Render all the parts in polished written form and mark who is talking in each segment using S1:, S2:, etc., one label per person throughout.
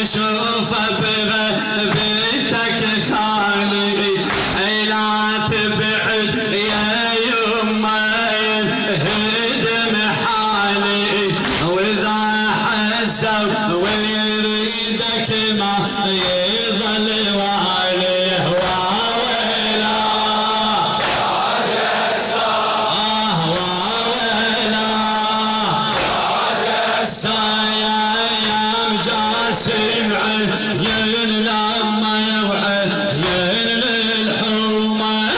S1: اشوفه بغيبتك خالي لا تبعد يا يما ينهدم حالي واذا حسب ويريدك ما يظل وعليه واويلا واويلا يا ايام جاسم عين لما يوعين للحومه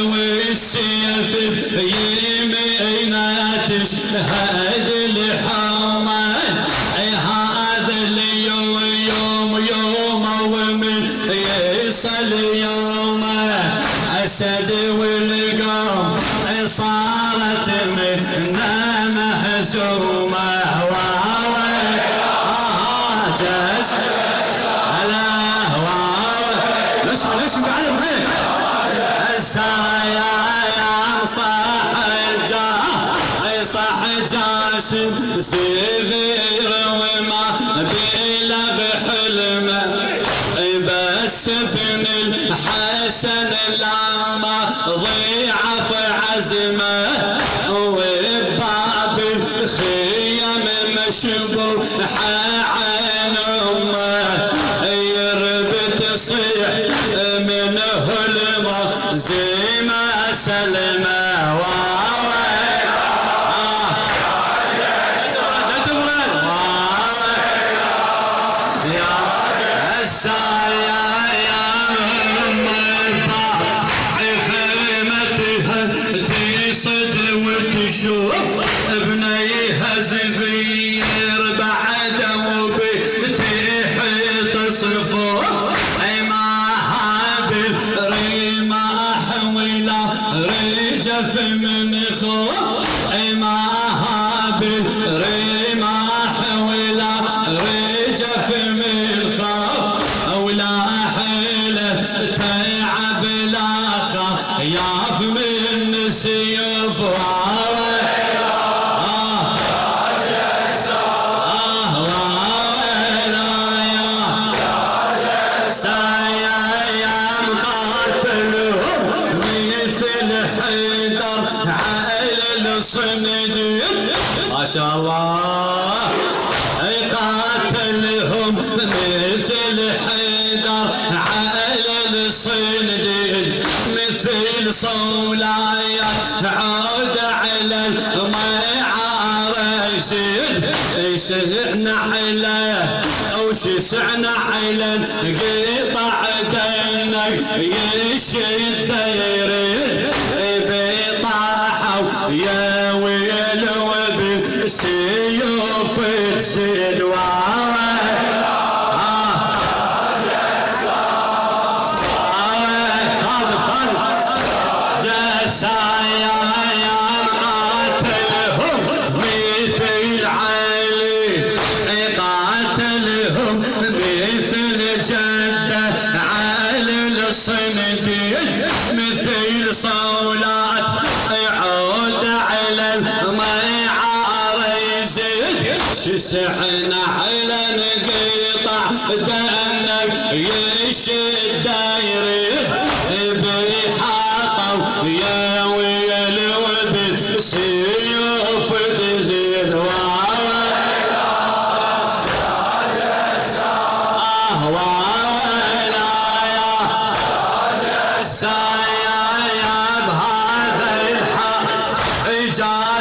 S1: والسيف بيمينه تشهد الحومه هذا اليوم يومه ومن يصل يومه اسد والقوم صارت منا مهزومه ليش قاعد بخير السايا يا صح جاسم صغير وما بيلغ حلمه بس ابن الحسن لما ضيعف عزمه وباب الخيم مشبوح عن امه يربت تصيح منه الماء زي ما سلمه وتشوف ابنيها زفير بعده وبتحيط صفوف اي ما هذه الرماح ولا رجف من خوف اي ما هذه الرماح ولا رجف من خوف ولا حيله تعب لا خايف من سيف ما شاء الله قاتلهم مثل حيدر على الصنديد مثل صولايات عود على الميعار يسعنا عليه او شسعنا على قطع دنك يشد يريد بيطاحوا يا ويل وبالسيوف تزيد مثل صولات يعود على الميعار يزيد شسحنا على نقطع دنك يشد يريد بيحاطوا يا ويل وبالسيوف تزيد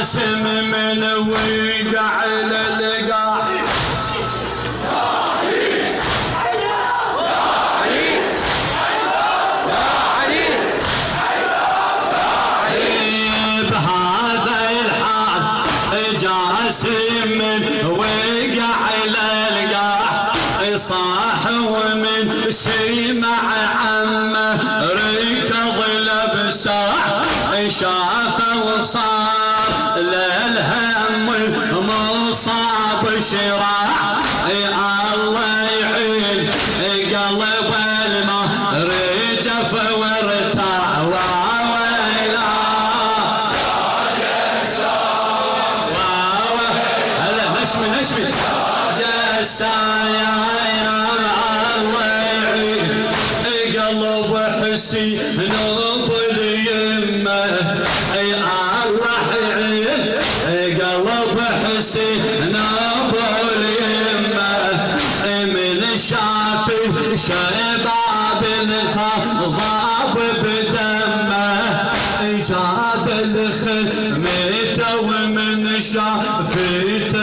S1: جاسم من وقع للقاع بهذا الحال جاسم من وقع للقاع صاح ومن سمع عمه ركض لبساح شافه وصار للهم مصاب شراع الله يعين قلب الماء رجف وارتاع وويلا هلا نشمي جسايا حسين ابو اليمه الله قلب حسين ابو اليمه من شاف شباب الخضاب بدمه جاب الخدمته ومن شافته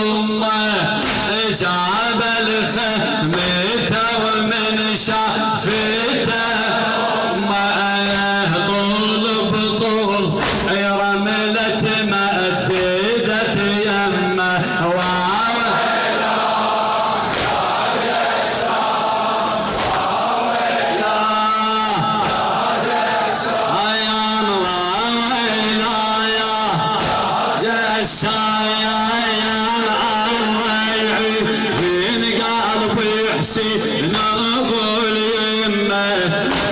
S1: امه جاب الخدمته ومن شافته امه طول بطول رملة مددت يمه حسين ابو اليمه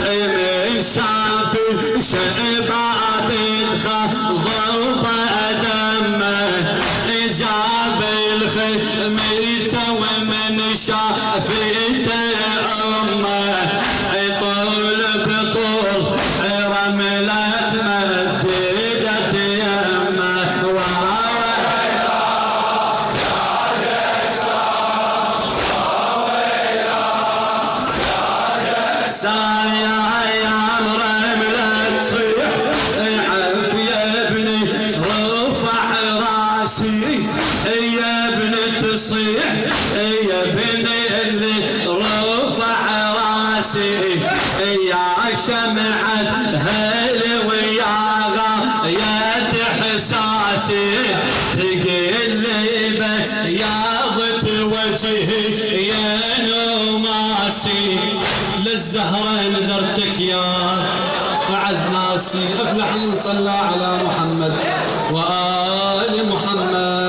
S1: من شاف شباب الخضب دمه جاب الخدمته ومن شافته امه طول بطول رملة مددت يمه سايا يا رملة تصيح عف يا ابني رفع راسي يا ابني تصيح يا ابني اللي رفع راسي يا شمعة هل ويا غاية احساسي تقل لي بياضة وجهي يا نماسي للزهرة نذرتك يا أعز ناسي افلح إن صلى على محمد وآل محمد.